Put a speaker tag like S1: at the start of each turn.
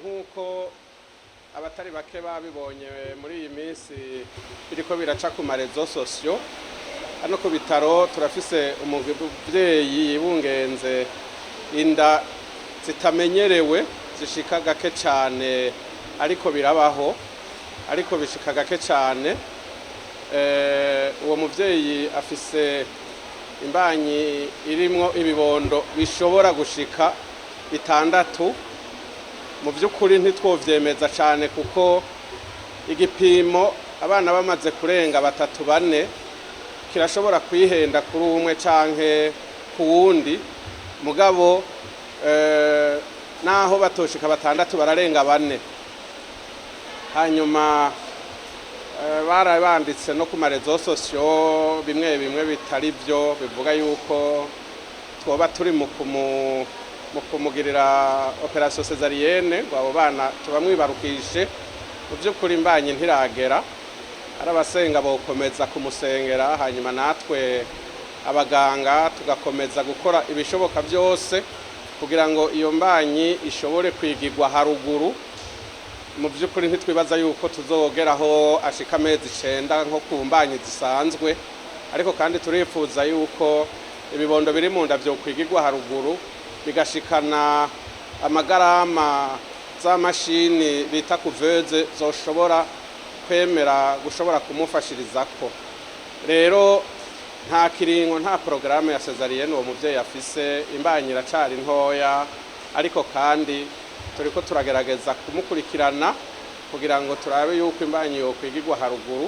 S1: nk'uko abatari bake babibonye muri iyi minsi biriko biraca ku marezo sosiyo. Hano ku bitaro turafise umuvyeyi yibungenze inda zitamenyerewe zishika gake cyane, ariko birabaho, ariko bishika gake cyane. Uwo muvyeyi afise imbanyi irimwo ibibondo bishobora gushika 6. Mu by'ukuri ntitwovyemeza cyane kuko igipimo abana bamaze kurenga 3-4 kirashobora kwihenda kuri umwe canke ku wundi, mugabo naho batoshika 6 bararenga 4. Hanyuma barabanditse no ku marezo sosiyo bimwe bimwe bitari byo bivuga yuko twoba turi mu kumugirira operation cesarienne ngo abo bana tubamwibarukishe. Mu by'ukuri imbanyi ntiragera, arabasenga bokomeza kumusengera, hanyuma natwe abaganga tugakomeza gukora ibishoboka byose kugira ngo iyo mbanyi ishobore kwigirwa haruguru. Mu by'ukuri ntitwibaza yuko tuzogeraho ashika amezi 9 nko ku mbanyi zisanzwe, ariko kandi turifuza yuko ibibondo biri mu nda byo kwigirwa haruguru bigashikana amagarama za mashini bita couveuse zoshobora kwemera gushobora kumufashirizako. Rero nta kiringo, nta programme ya cesarienne uwo muvyeyi afise, imbanyi iracari ntoya, ariko kandi turiko turagerageza kumukurikirana kugira ngo turabe yuko imbanyi yo kwigirwa haruguru.